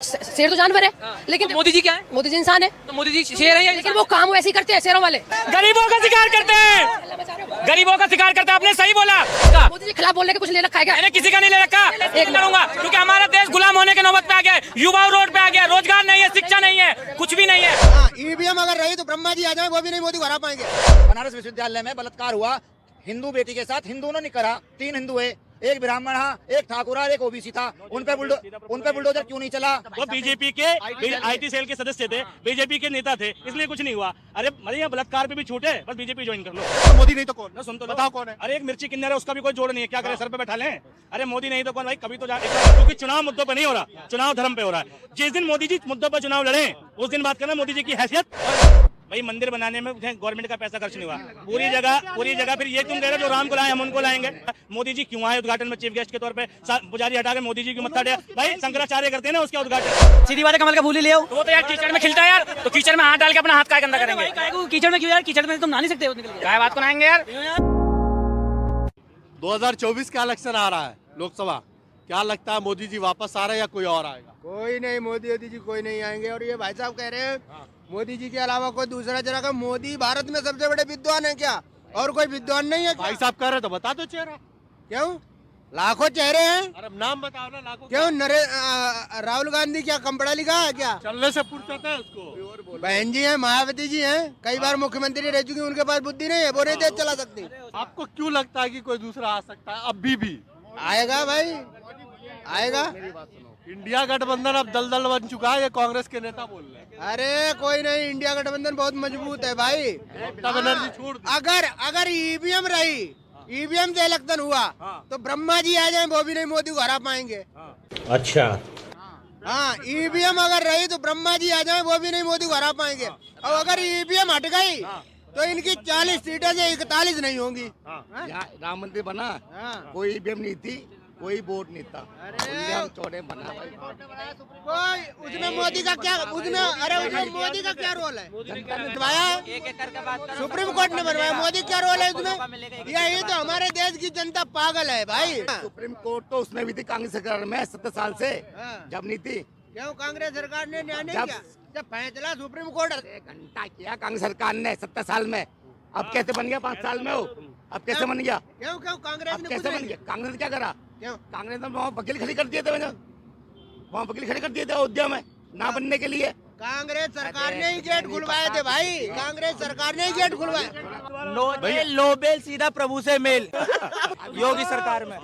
शेर तो जानवर है, लेकिन तो मोदी जी क्या है? मोदी जी इंसान है। तो मोदी जी शेर है या लेकिन वो काम वैसे ही करते हैं शेरों वाले। गरीबों का शिकार करते हैं, गरीबों का शिकार करते हैं। आपने सही बोला। मोदी जी खिलाफ बोलने के कुछ ले रखा है क्या? मैंने किसी का नहीं ले रखा, एक करूंगा क्योंकि हमारा देश गुलाम होने के नौबत पे आ गया है। युवा रोड पे आ गया, रोजगार नहीं है, शिक्षा नहीं है, कुछ भी नहीं है। ईवीएम अगर रही तो ब्रह्मा जी आ जाए, वो भी नहीं मोदी को हरा पाएंगे। बनारस विश्वविद्यालय में बलात्कार हुआ, हिंदू बेटी के साथ हिंदुओं ने करा। 3 हिंदू है, एक ब्राह्मण था, एक ठाकुर और एक ओबीसी था। उन पे बुलडोजर क्यों नहीं चला? वो बीजेपी के आईटी सेल के सदस्य थे, बीजेपी के नेता थे, इसलिए कुछ नहीं हुआ। अरे मतलब बलात्कार पे भी छूट है, बस बीजेपी ज्वाइन कर लो। तो मोदी नहीं तो कौन? ना सुन तो बताओ कौन है? अरे एक मिर्ची किन्नर है, उसका भी कोई जोड़ नहीं है, क्या करें, सर पे बैठा लें? अरे मोदी नहीं तो कौन भाई, कभी तो क्योंकि चुनाव मुद्दों पे नहीं हो रहा, चुनाव धर्म पे हो रहा है। जिस दिन मोदी जी मुद्दों पर चुनाव लड़े, उस दिन बात करना मोदी जी की हैसियत। भाई मंदिर बनाने में गवर्नमेंट का पैसा खर्च नहीं हुआ, पूरी जगह फिर ये क्यों कह रहे जो राम को लाए हम उनको लाएंगे? मोदी जी क्यों आए उद्घाटन में चीफ गेस्ट के तौर पे? पुजारी हटा के मोदी जी की मत्था भाई शंकराचार्य करते हैं ना उसका उद्घाटन। सीधी बात है, कमल का फूल ही ले आओ। तो वो तो यार कीचड़ में खिलता है यार, तो कीचड़ में हाथ डाल के अपना हाथ काय गंदा करेंगे? कीचड़ में क्यों यार? कीचड़ में तुम नहा नहीं सकते हो? क्या बात को नहाएंगे यार? 2024 का इलेक्शन आ रहा है, लोकसभा। क्या लगता है, मोदी जी वापस आ रहे हैं या कोई और आएगा? कोई नहीं, मोदी जी कोई नहीं आएंगे। और ये भाई साहब कह रहे हैं मोदी जी के अलावा कोई दूसरा चला का। मोदी भारत में सबसे बड़े विद्वान है क्या? और कोई विद्वान नहीं है क्या? भाई साहब कह रहे तो बता दो चेहरा। क्यों? लाखों चेहरे हैं। अरे नाम बताओ ना, लाखों। क्यों? राहुल गांधी क्या कम पढ़ा लिखा है क्या? चलने से फुर्सत है उसको। बहन जी हैं, मायावती जी हैं, कई बार मुख्यमंत्री रह चुकी, उनके पास बुद्धि नहीं है, वो नहीं देश चला सकती। आपको क्यों लगता है कि कोई दूसरा आ सकता है? अभी भी आएगा भाई, आएगा। इंडिया गठबंधन अब दलदल बन चुका है, ये कांग्रेस के नेता बोल रहे हैं। अरे कोई नहीं, इंडिया गठबंधन बहुत मजबूत है भाई। ममता बनर्जी छोड़ दी। अगर ईवीएम रही, ईवीएम से इलेक्शन हुआ तो ब्रह्मा जी आ जाए, वो भी नहीं मोदी को हरा पाएंगे। अच्छा, हाँ, ईवीएम अगर रही तो ब्रह्मा जी आ जाए, वो भी नहीं मोदी को हरा पाएंगे। और अगर ईवीएम हट गई तो इनकी 40 सीटें से 41 नहीं होंगी। राम मंदिर बना, कोई ईवीएम नहीं थी, कोई वोट नहीं था, चौड़े बना भाई। कोई उसमें मोदी का क्या, उसमें मोदी का क्या रोल है? बनवाया, सुप्रीम कोर्ट ने बनवाया, मोदी क्या रोल है उसमें? यही तो हमारे देश की जनता पागल है भाई। सुप्रीम कोर्ट तो उसमें भी थी कांग्रेस सरकार में 70 साल से, जब नहीं थी। क्यों कांग्रेस सरकार ने न्याय नहीं किया? जब फैसला सुप्रीम कोर्ट घंटा किया कांग्रेस सरकार ने 70 साल में, अब कैसे बन गया 5 साल में हो? अब कैसे बन गया? क्यों कांग्रेस अब ने कैसे बन गया? कांग्रेस ने क्या करा? क्यों? कांग्रेस ने वहाँ वकील खड़ी कर दिए थे, वहाँ वकील खड़े कर दिए थे अयोध्या में ना बनने के लिए। कांग्रेस सरकार ने ही गेट खुलवाए थे भाई, कांग्रेस सरकार ने ही गेट खुलवाए। लो बेल सीधा प्रभु से मेल। योगी सरकार में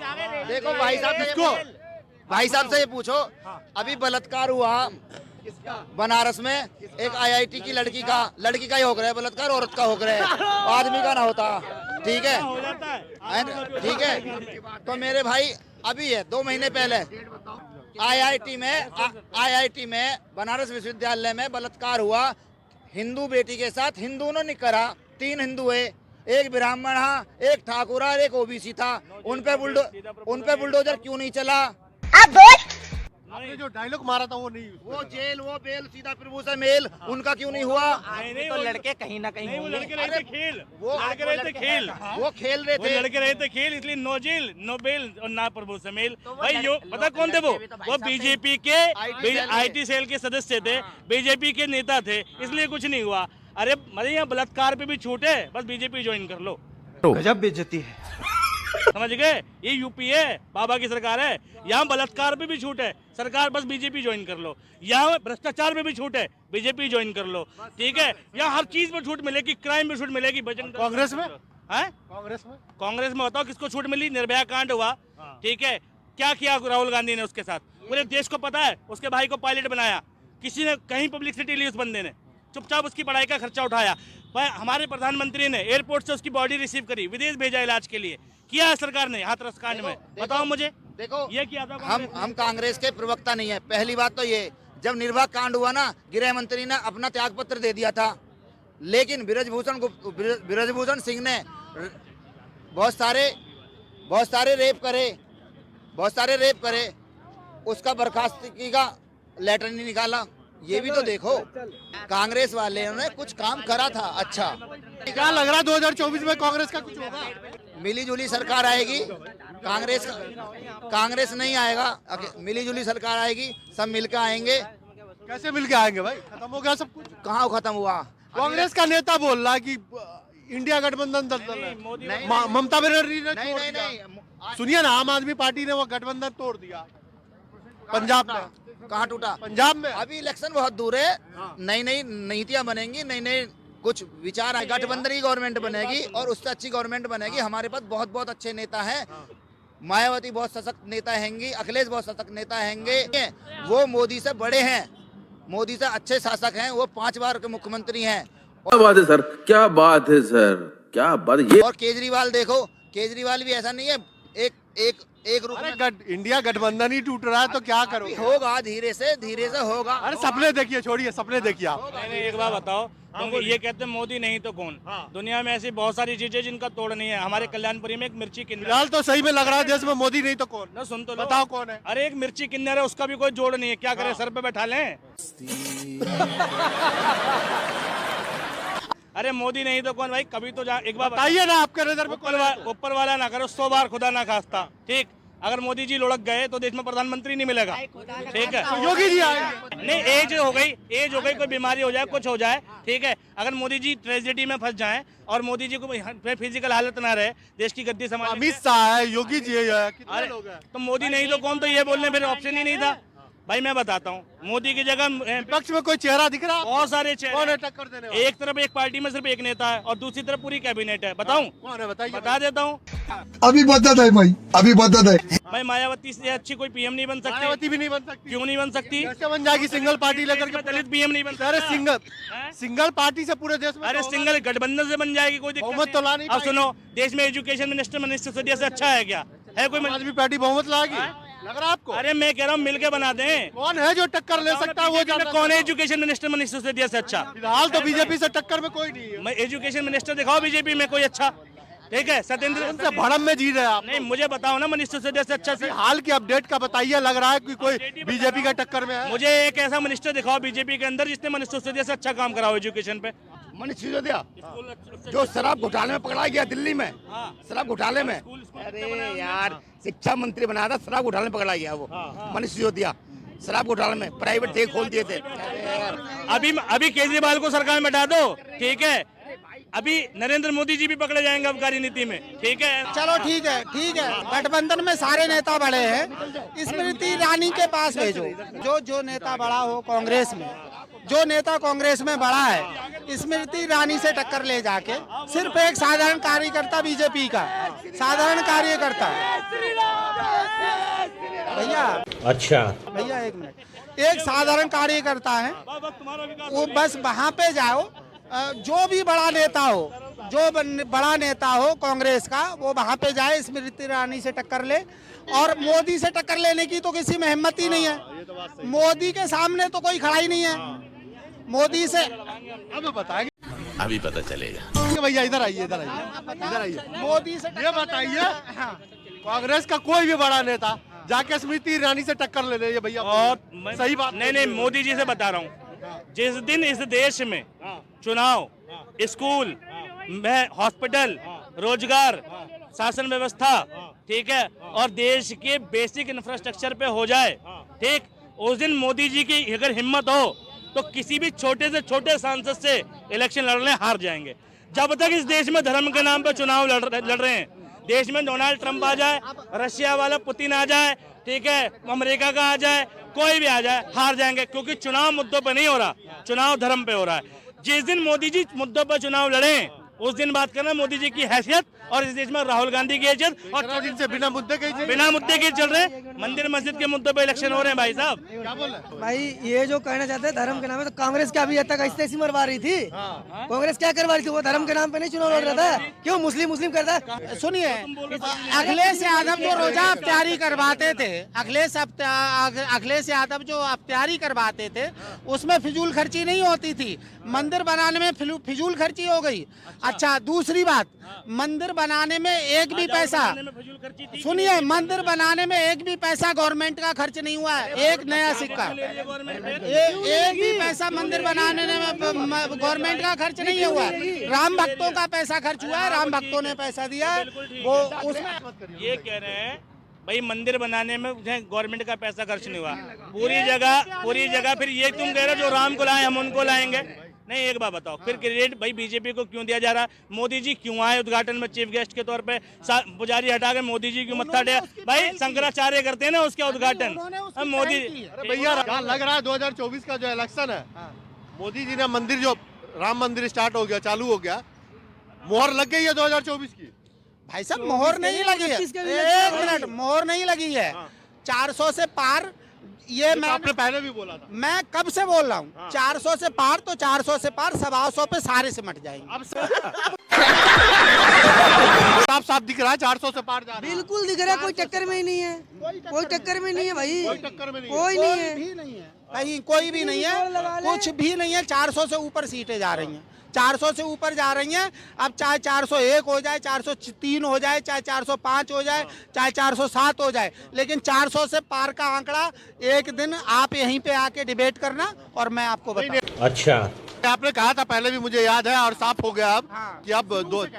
देखो भाई साहब से ये पूछो, अभी बलात्कार हुआ बनारस में, एक आईआईटी की लड़की का ही हो रहा है बलात्कार, औरत का हो रहा है, आदमी का ना होता। ठीक है, ठीक है। तो मेरे भाई अभी है 2 महीने पहले आईआईटी में बनारस विश्वविद्यालय में बलात्कार हुआ, हिंदू बेटी के साथ हिंदुओं ने करा। 3 हिंदू है, एक ब्राह्मण था, एक ठाकुर और एक ओबीसी था। उन पे बुलडोजर क्यों नहीं चला? आपने जो डायलॉग मारा था वो नहीं, वो जेल, वो बेल, सीधा प्रभु से मेल, उनका क्यों नहीं हुआ? तो लड़के कहीं ना कहीं वो लड़के रहे थे खेल, वो खेल रहे थे, लड़के रहे थे खेल, इसलिए नो जेल नो बेल और ना प्रभु से मेल। भाई यो पता कौन थे वो बीजेपी के आईटी सेल के सदस्य थे, बीजेपी के नेता थे, इसलिए कुछ नहीं हुआ। अरे मतलब यहाँ बलात्कार पे भी छूट है, बस बीजेपी ज्वाइन कर लो। गजब बेइज्जती है। समझ गए? ये यूपी है, बाबा की सरकार है, यहाँ बलात्कार पे भी छूट है, सरकार बस बीजेपी ज्वाइन कर लो। यहाँ भ्रष्टाचार पे भी छूट है, बीजेपी ज्वाइन कर लो। ठीक है, यहाँ हर चीज में छूट मिलेगी, क्राइम में छूट मिलेगी। कांग्रेस में है, कांग्रेस में बताओ किसको छूट मिली? निर्भया कांड हुआ, ठीक है, क्या किया राहुल गांधी ने उसके साथ? पूरे देश को पता है, उसके भाई को पायलट बनाया, किसी ने कहीं पब्लिसिटी ली उस बंदे ने, चुपचाप उसकी पढ़ाई का खर्चा उठाया। हमारे प्रधानमंत्री ने एयरपोर्ट से उसकी बॉडी रिसीव करी, विदेश भेजा इलाज के लिए। किया है सरकार ने हाथरस कांड में? बताओ मुझे। देखो ये किया था हम कांग्रेस के प्रवक्ता नहीं है। पहली बात तो ये, जब निर्भया कांड हुआ ना, गृह मंत्री ने अपना त्याग पत्र दे दिया था, लेकिन ब्रजभूषण सिंह ने बहुत सारे रेप करे, उसका बर्खास्तगी का लेटर नहीं निकाला। ये भी तो देखो, कांग्रेस वाले ने कुछ काम करा था। अच्छा, क्या लग रहा है 2024 में कांग्रेस का कुछ होगा? मिली जुली सरकार आएगी, कांग्रेस नहीं आएगा, मिली जुली सरकार आएगी, सब मिलकर आएंगे। कैसे मिल के आएंगे भाई? खत्म हो गया सब कुछ। कहाँ खत्म हुआ? कांग्रेस का नेता बोल रहा है कि इंडिया गठबंधन दलदल है। ममता बनर्जी ने छोड़ दिया। सुनिए ना, आम आदमी पार्टी ने वो गठबंधन तोड़ दिया पंजाब में। कहाँ टूटा? पंजाब में। अभी इलेक्शन बहुत दूर है, नई नई नीतियां बनेंगी, नई नई कुछ विचार आए, गठबंधन की गवर्नमेंट बनेगी और उससे अच्छी गवर्नमेंट बनेगी। हमारे पास बहुत बहुत अच्छे नेता हैं, मायावती बहुत सशक्त नेता हैंगी, अखिलेश बहुत सशक्त नेता हैंगे, वो मोदी से बड़े हैं, मोदी से अच्छे शासक हैं, वो 5 बार के मुख्यमंत्री हैं। क्या बात है सर, क्या बात है सर, क्या बात ये। और केजरीवाल देखो, केजरीवाल भी ऐसा नहीं है एक रूप में। इंडिया गठबंधन ही टूट रहा है तो क्या करो? होगा, धीरे से होगा। अरे सपने देखिए, छोड़िए सपने देखिए आप। नहीं, एक बात बताओ, क्योंकि ये कहते हैं मोदी नहीं तो कौन। दुनिया में ऐसी बहुत सारी चीजें जिनका तोड़ नहीं है। हमारे कल्याणपुरी में एक मिर्ची किन्नर, फिलहाल तो सही में लग रहा है देश में मोदी नहीं तो कौन। ना सुन तो लो। बताओ कौन है? अरे एक मिर्ची किन्नर है, उसका भी कोई जोड़ नहीं है, क्या करे, सर पे बैठा लें। अरे मोदी नहीं तो कौन भाई, कभी तो एक बार बताइए ना, आपके नजर में ऊपर वाला ना करो, 100 बार खुदा ना खास्ता। ठीक, अगर मोदी जी लुढ़क गए तो देश में प्रधानमंत्री नहीं मिलेगा। ठीक है, योगी जी आएंगे। नहीं, एज हो गई, कोई बीमारी हो जाए, कुछ हो जाए, ठीक है, अगर मोदी जी ट्रेजेडी में फंस जाएं और मोदी जी को फिजिकल हालत ना रहे, देश की गद्दी संभाल। अमित शाह है, योगी जी है, कितने लोग हैं? तो मोदी नहीं तो कौन, तो ये बोलने फिर ऑप्शन ही नहीं था भाई। मैं बताता हूँ, मोदी की जगह विपक्ष में कोई चेहरा दिख रहा है? बहुत सारे कौन है टक्कर देने वाला? एक तरफ एक पार्टी में सिर्फ एक नेता है और दूसरी तरफ पूरी कैबिनेट है। बताऊं? कौन है बताइए? बता देता हूँ अभी बदत है भाई, अभी बदत है भाई। मायावती से अच्छी कोई पीएम नहीं बन सकती। मायावती भी नहीं बन सकती। क्यों नहीं बन सकती? कैसे बन जाएगी? सिंगल पार्टी लेकर के दलित पीएम नहीं बन सकता। अरे सिंगल पार्टी से पूरे देश में। अरे सिंगल गठबंधन से बन जाएगी, कोई दिक्कत बहुमत तो ला नहीं अब सुनो, देश में एजुकेशन मिनिस्टर से अच्छा है क्या? है कोई? आदमी पार्टी बहुमत लाएगी, लग रहा है आपको? अरे मैं कह रहा हूँ मिलके बना दें। कौन है जो टक्कर ले सकता है? वो जानना। कौन है एजुकेशन मिनिस्टर से अच्छा? फिलहाल तो बीजेपी से टक्कर में कोई नहीं है। मैं एजुकेशन मिनिस्टर दिखाओ बीजेपी में कोई अच्छा। ठीक है, सत्येंद्र से भड़म में जी रहे हैं आप। नहीं, मुझे बताओ ना मिनिस्टर से अच्छा से। हाल की अपडेट का बताइए, लग रहा है कि कोई बीजेपी का टक्कर में है। मुझे एक ऐसा मिनिस्टर दिखाओ बीजेपी के अंदर जिसने मिनिस्टर से अच्छा काम कराओ एजुकेशन पे। मनीष सिसोदिया जो शराब घोटाले में पकड़ा गया दिल्ली में, शराब घोटाले में। अरे यार, शिक्षा मंत्री बनाया था, शराब घोटाले में पकड़ा गया वो मनीष सिसोदिया। शराब घोटाले में प्राइवेट थे, खोल दिए थे। अभी केजरीवाल को सरकार में हटा दो, ठीक है, अभी नरेंद्र मोदी जी भी पकड़े जाएंगे अबकारी नीति में। ठीक है, चलो ठीक है, ठीक है। गठबंधन में सारे नेता बड़े हैं, स्मृति ईरानी के पास भेजो। जो नेता बड़ा हो कांग्रेस में, जो नेता कांग्रेस में बड़ा है, स्मृति ईरानी से टक्कर ले जाके सिर्फ एक साधारण कार्यकर्ता, बीजेपी का साधारण कार्यकर्ता। भैया अच्छा भैया एक मिनट, एक साधारण कार्यकर्ता है वो, बस वहाँ पे जाओ, जो भी बड़ा नेता हो, जो बड़ा नेता हो कांग्रेस का, वो वहाँ पे जाए, स्मृति ईरानी से टक्कर ले। और मोदी से टक्कर लेने की तो किसी में हिम्मत ही नहीं है। मोदी के सामने तो कोई खड़ा ही नहीं है। मोदी से अब बताएंगे, अभी पता चलेगा। भैया इधर आइए, इधर आइए। मोदी से ये बताइए, कांग्रेस का कोई भी बड़ा नेता जाके स्मृति ईरानी से टक्कर ले ले भैया? और सही बात नहीं, मोदी जी से बता रहा हूँ, जिस दिन इस देश में चुनाव, स्कूल में, हॉस्पिटल, रोजगार, शासन व्यवस्था, ठीक है, और देश के बेसिक इंफ्रास्ट्रक्चर पे हो जाए, ठीक, उस दिन मोदी जी की अगर हिम्मत हो तो किसी भी छोटे से छोटे सांसद से इलेक्शन लड़ने हार जाएंगे। जब तक इस देश में धर्म के नाम पे चुनाव लड़ रहे हैं, देश में डोनाल्ड ट्रंप आ जाए, रशिया वाला पुतिन आ जाए, ठीक है, अमेरिका का आ जाए, कोई भी आ जाए, हार जाएंगे। क्योंकि चुनाव मुद्दों पे नहीं हो रहा, चुनाव धर्म पे हो रहा है। जिस दिन मोदी जी मुद्दों पर चुनाव लड़े, उस दिन बात करना मोदी जी की हैसियत और इस देश में राहुल गांधी की हैसियत, और जिनसे बिना मुद्दे के चल रहे, मंदिर मस्जिद के मुद्दे पे इलेक्शन हो रहे हैं। भाई साहब क्या बोल रहे? भाई ये जो कहना चाहते हैं धर्म के नाम पे, तो कांग्रेस क्या अभी तक ऐसी मरवा रही थी? कांग्रेस क्या करवा रही थी? वो धर्म के नाम पे नहीं चुनाव लड़ रहा था। क्यों मुस्लिम करता है? सुनिए, अखिलेश यादव जो रोजा अफ्तारी करवाते थे, अखिलेश यादव जो अफ्तारी करवाते थे, उसमें फिजूल खर्ची नहीं होती थी। मंदिर बनाने में फिजूल खर्ची हो गई। अच्छा दूसरी बात, मंदिर बनाने में एक भी पैसा, सुनिए, मंदिर बनाने में एक भी पैसा गवर्नमेंट का खर्च नहीं हुआ है, एक नया सिक्का, एक भी पैसा मंदिर बनाने में गवर्नमेंट का खर्च नहीं हुआ है। राम भक्तों का पैसा खर्च हुआ है, राम भक्तों ने पैसा दिया है, वो उसमें ये कह रहे हैं भाई मंदिर बनाने में गवर्नमेंट का पैसा खर्च नहीं हुआ। पूरी जगह फिर ये तुम कह रहे हो जो राम को लाए हम उनको लाएंगे। नहीं, एक बात बताओ, फिर क्रेडिट भाई बीजेपी को क्यों दिया जा रहा है? मोदी जी क्यों आए उद्घाटन में चीफ गेस्ट के तौर पे? पुजारी हटा के मोदी जी क्यों मत्था टेक? भाई शंकराचार्य करते हैं ना उसका उद्घाटन, मोदी। अरे भैया यहाँ लग रहा है 2024 का जो इलेक्शन है, मोदी जी ने मंदिर जो राम मंदिर स्टार्ट हो गया, चालू हो गया, मोहर लग गई है 2024 की। भाई साहब मोहर नहीं लगी है, एक मिनट, मोहर नहीं लगी है। 400 से पार, ये मैं आपने पहले भी बोला था। मैं कब से बोल रहा हूँ, 400 से पार, तो 400 से पार 125 पे सारे सिमट जाएंगे। अब साफ दिख रहा है 400 से पार जा रहा है। बिल्कुल दिख रहा है, कोई टक्कर में ही नहीं है, कोई टक्कर में नहीं है भाई, कोई टक्कर में नहीं है। कोई नहीं है, कहीं कोई भी नहीं है, कुछ भी नहीं है। 400 से ऊपर सीटें जा रही हैं, 400 से ऊपर जा रही हैं। अब चाहे 401 हो जाए, 403 हो जाए, चाहे 405 हो जाए, चाहे 407 हो जाए, लेकिन 400 से पार का आंकड़ा एक दिन आप यहीं पे आके डिबेट करना और मैं आपको बताऊं। अच्छा, आपने कहा था पहले भी, मुझे याद है, और साफ हो गया अब कि अब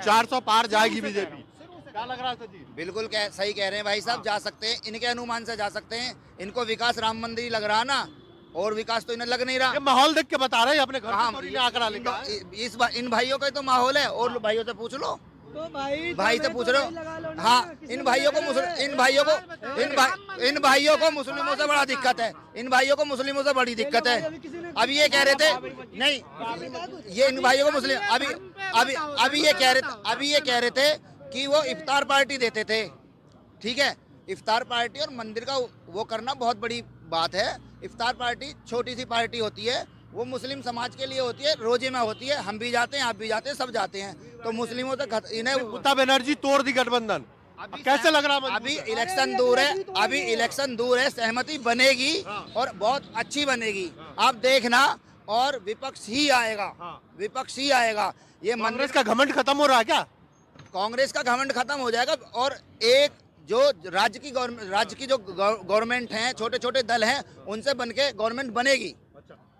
400 पार जाएगी बीजेपी। क्या लग रहा है सर जी? बिल्कुल सही कह रहे हैं भाई साहब, जा सकते हैं, इनके अनुमान से जा सकते हैं। इनको विकास राम मंदिर लग रहा ना, और विकास तो इन्हें लग नहीं रहा। ये माहौल देख के बता रहे हैं, अपने घर हाँ, से थोड़ी आंकड़ा लेके आए। इन भाइयों का तो माहौल है, और भाइयों से पूछ लो, भाई से पूछ रहे हो। हाँ, इन भाइयों को मुस्लिमों से बड़ा दिक्कत है, इन भाइयों को मुस्लिमों से बड़ी दिक्कत है। अभी ये कह रहे थे, नहीं, ये इन भाइयों को मुस्लिम अभी ये कह रहे थे कि वो इफ्तार पार्टी देते थे। ठीक है, इफ्तार पार्टी और मंदिर का वो करना बहुत बड़ी बात है। इफ्तार पार्टी छोटी सी पार्टी होती है, वो मुस्लिम समाज के लिए होती है, रोजे में होती है, हम भी जाते हैं, आप भी जाते हैं, सब जाते हैं। तो मुस्लिमों से इन्हें ममता बनर्जी तोड़ दी गठबंधन, कैसे लग रहा है? अभी इलेक्शन दूर है, सहमति बनेगी और बहुत अच्छी बनेगी, आप देखना, और विपक्ष ही आएगा। ये कांग्रेस का घमंड खत्म हो रहा है क्या? कांग्रेस का घमंड खत्म हो जाएगा, और एक जो राज्य की जो गवर्नमेंट है, छोटे छोटे दल हैं, उनसे बनके गवर्नमेंट बनेगी।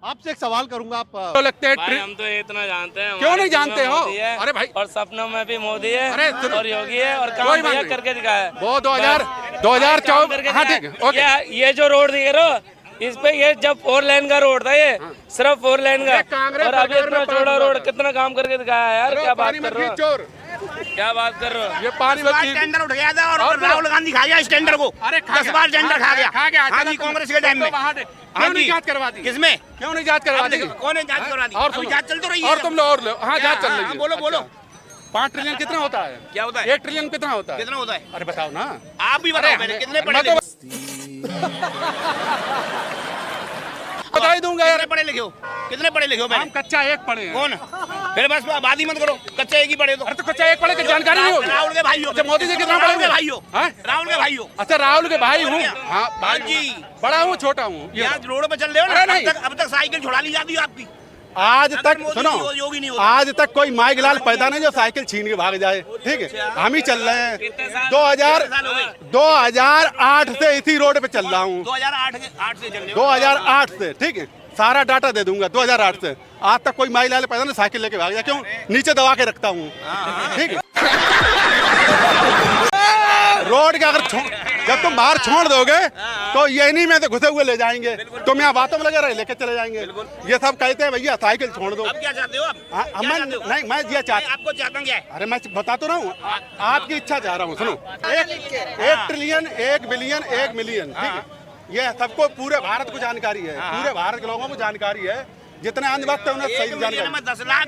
आपसे एक सवाल करूंगा, आप तो लगते हैं भाई, हम तो इतना जानते हैं, क्यों नहीं जानते हो? अरे भाई, और सपनों में भी मोदी है, और योगी है, और काम भैया करके दिखाया है। वो 2024, हाँ ठीक है। ये जो रोड दिख रहे हो, इस पे ये जब 4 लेन का रोड था, ये सिर्फ 4 लेन का, और अभी इतना चौड़ा रोड कितना काम करके दिखाया है यार। क्या बात कर रहे हो? ये पानी में टेंडर उठ गया था, और राहुल गांधी खा गया इस टेंडर को। 10 बार टेंडर खा गया। हाँ जी, कांग्रेस के टाइम में। क्यों नहीं जांच करवा दी? किसमें? क्यों नहीं जांच करवा दी? कौन ने जांच करवा दी? और अभी जांच चल तो रही है। और तुम लो, और लो। हाँ, जांच चल रही है। बोलो। 5 ट्रिलियन कितना होता है? क्या होता है? 1 ट्रिलियन कितना होता है? कितना होता है? अरे बताओ ना, आप भी बताओ, पहले कितने पढ़े लिखे? बता ही दूंगा यार। कितने पढ़े लिखे हो? हम कच्चा 1 पढ़े हैं। कौन? फिर बस बात ही मत करो, कच्चा 1 ही पढ़े तो। अरे तो कच्चा 1 पढ़े की जानकारी नहीं होगी? राहुल के भाई हो। अच्छा, मोदी जी कितना पढ़े? भाई हो। राहुल के भाई हो। अच्छा, राहुल के भाई हूँ। हाँ भाई जी, बड़ा हूँ छोटा हूँ? यहाँ रोड पे चल रहे हो ना, अब तक साइकिल छुड़ा ली जाती है आपकी। आज तक सुनो, आज तक कोई माइक लाल पैदा नहीं जो साइकिल छीन के भाग जाए। ठीक है, हम ही चल रहे हैं। 2008 से इसी रोड पे चल रहा हूँ। 2008 से चल रहे हो? 2008 से, ठीक है, सारा डाटा दे दूंगा। 2008 से आज तक कोई माइक लाल पैदा नहीं साइकिल लेके भाग जाए। क्यों? नीचे दबा के रखता हूँ। ठीक है, रोड का अगर जब तुम बाहर छोड़ दोगे तो ये नहीं में तो घुसे हुए ले जाएंगे, तुम यहाँ बातों में लगे रहे, लेके चले जाएंगे। ये सब कहते हैं भैया साइकिल छोड़ दो। अब क्या चाहते हो आप? नहीं, मैं ये चाहता, आपको चाहता क्या है? अरे मैं बता तो रहा हूँ, आपकी इच्छा चाह रहा हूँ। सुनो, 1 ट्रिलियन, 1 बिलियन, 1 मिलियन, ठीक है, ये सबको पूरे भारत को जानकारी है, पूरे भारत के लोगों को जानकारी है। जितने अंधभक्त है उन्हें सही जानकारी। 10 लाख